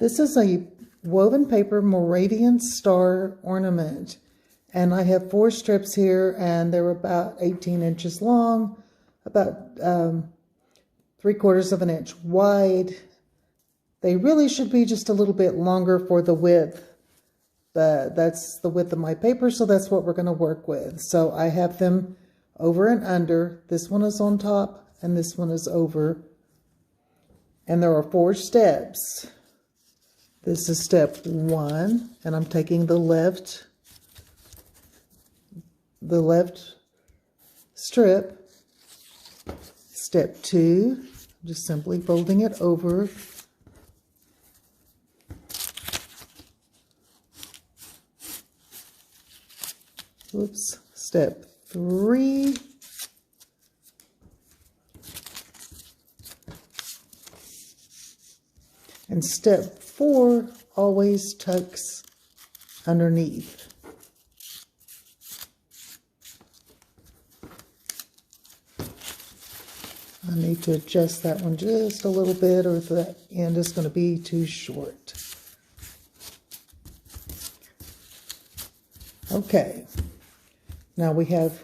This is a woven paper Moravian star ornament. And I have 4 strips here, and they're about 18 inches long, about 3/4 of an inch wide. They really should be just a little bit longer for the width, but that's the width of my paper, so that's what we're going to work with. So I have them over and under. This one is on top, and this one is over. And there are 4 steps. This is step 1, and I'm taking the left strip. Step 2, just simply folding it over. Oops. Step 3. And step 4 always tucks underneath. I need to adjust that one just a little bit, or that end is going to be too short. Okay, now we have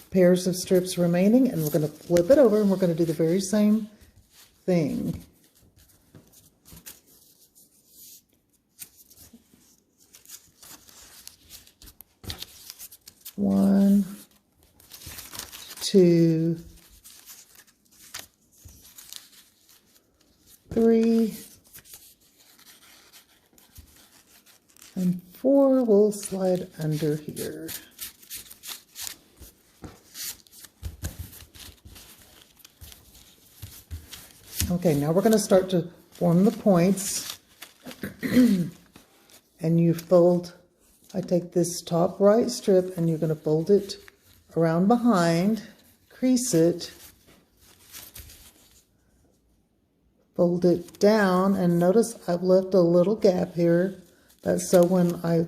pairs of strips remaining, and we're going to flip it over, and we're going to do the very same thing. One, 2, 3, and 4 will slide under here. Okay, now we're going to start to form the points. And you fold, I take this top right strip, and you're going to fold it around behind, crease it, fold it down, and notice I've left a little gap here. That's so when I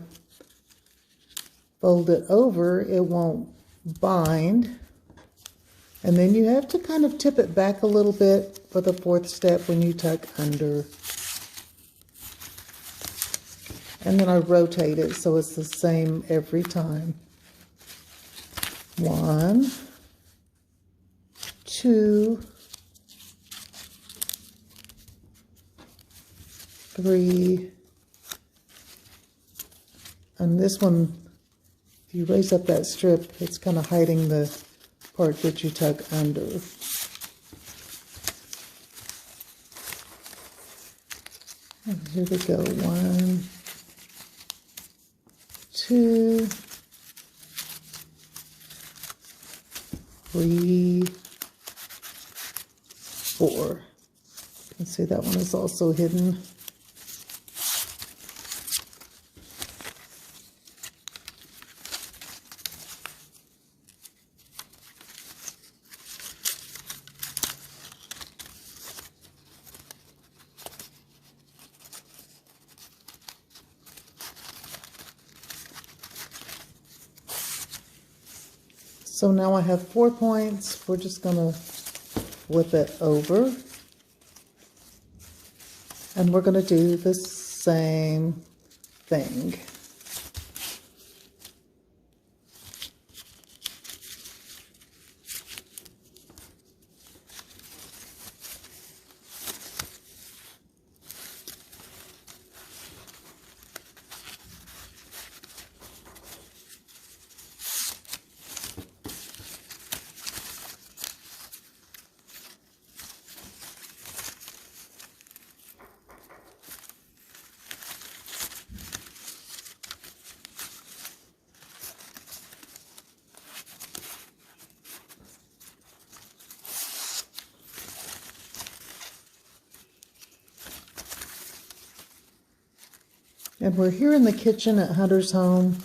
fold it over, it won't bind. And then you have to kind of tip it back a little bit for the 4th step when you tuck under. And then I rotate it so it's the same every time. 1, 2, 3, and this one, if you raise up that strip, it's kind of hiding the part that you tuck under. And here we go. 1, 2, 3, 4. You can see that one is also hidden. So now I have 4 points. We're just going to flip it over. And we're going to do the same thing. And we're here in the kitchen at Hunter's home.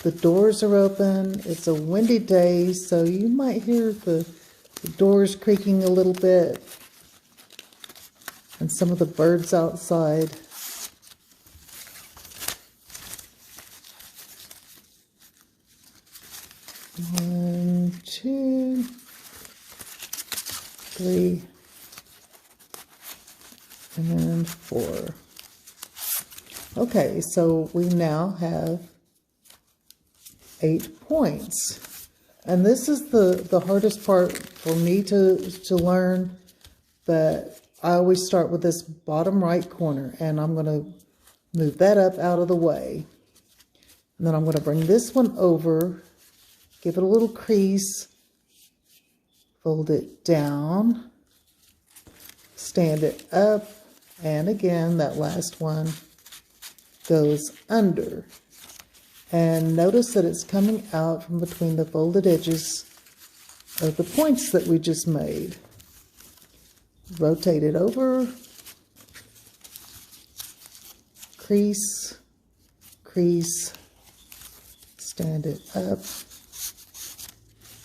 The doors are open. It's a windy day, so you might hear the doors creaking a little bit and some of the birds outside. One, 2, 3, and 4. Okay, so we now have 8 points. And this is the hardest part for me to learn, but I always start with this bottom right corner, and I'm going to move that up out of the way. And then I'm going to bring this one over, give it a little crease, fold it down, stand it up, and again, that last one goes under. And notice that it's coming out from between the folded edges of the points that we just made. Rotate it over, crease, crease, stand it up,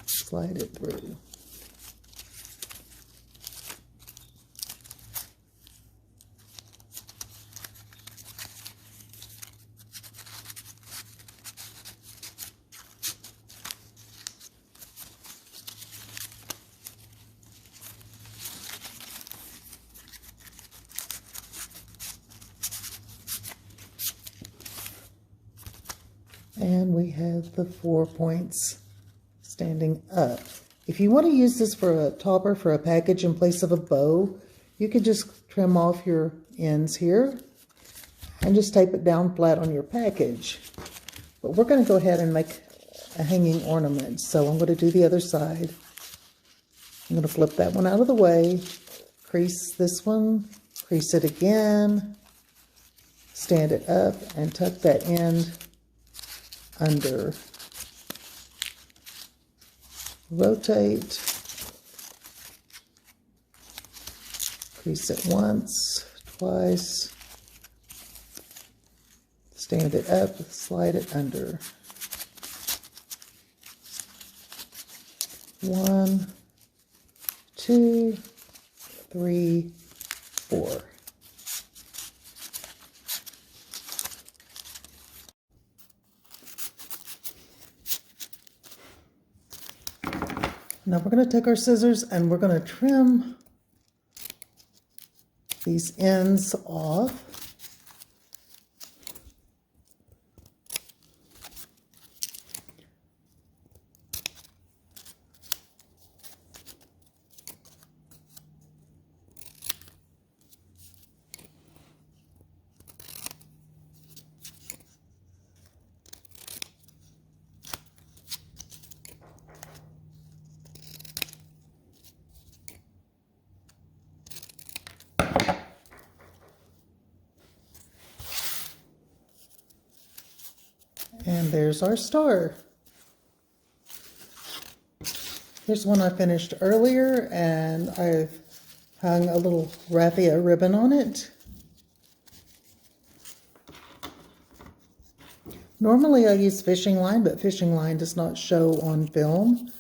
slide it through. And we have the 4 points standing up. If you want to use this for a topper for a package in place of a bow, you could just trim off your ends here and just tape it down flat on your package. But we're going to go ahead and make a hanging ornament. So I'm going to do the other side. I'm going to flip that one out of the way, crease this one, crease it again, stand it up, and tuck that end under. Rotate, crease it once, twice, stand it up, slide it under. 1, 2, 3, 4. Now we're going to take our scissors and we're going to trim these ends off. And there's our star. Here's one I finished earlier, and I've hung a little raffia ribbon on it. Normally I use fishing line, but fishing line does not show on film.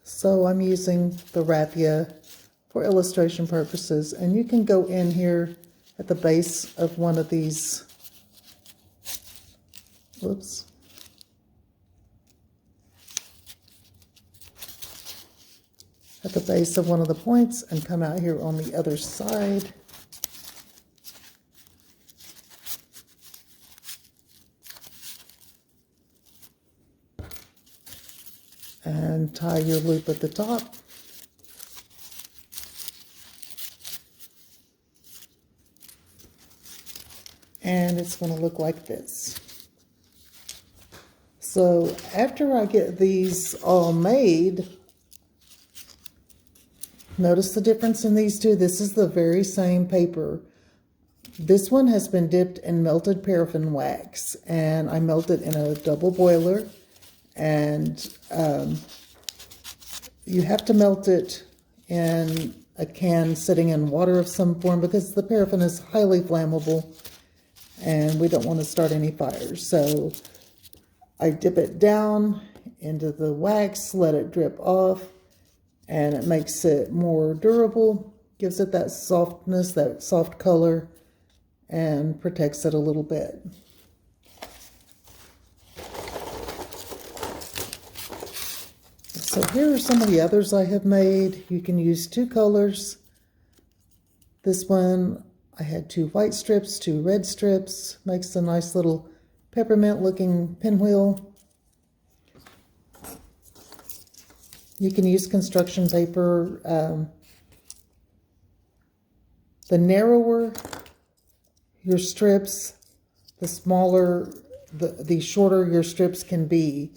So I'm using the raffia for illustration purposes. And you can go in here at the base of one of these. Whoops. At the base of one of the points and come out here on the other side. And tie your loop at the top. And it's going to look like this. So after I get these all made, notice the difference in these two. This is the very same paper. This one has been dipped in melted paraffin wax, and I melt it in a double boiler. And you have to melt it in a can sitting in water of some form because the paraffin is highly flammable and we don't want to start any fires. So I dip it down into the wax, let it drip off, and it makes it more durable, gives it that softness, that soft color, and protects it a little bit. So here are some of the others I have made. You can use two colors. This one I had 2 white strips, 2 red strips. Makes a nice little peppermint looking pinwheel. You can use construction paper. The narrower your strips, the smaller, the shorter your strips can be.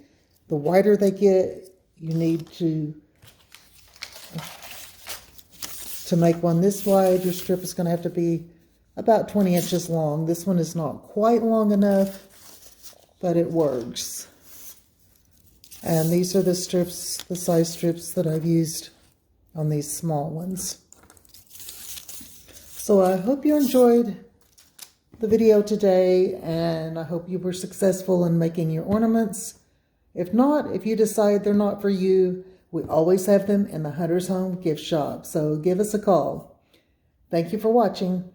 The wider they get, you need to make one this wide, your strip is going to have to be about 20 inches long. This one is not quite long enough, but it works. And these are the strips, the size strips that I've used on these small ones. So I hope you enjoyed the video today, and I hope you were successful in making your ornaments. If not, if you decide they're not for you, we always have them in the Hunter's Home gift shop, so give us a call. Thank you for watching.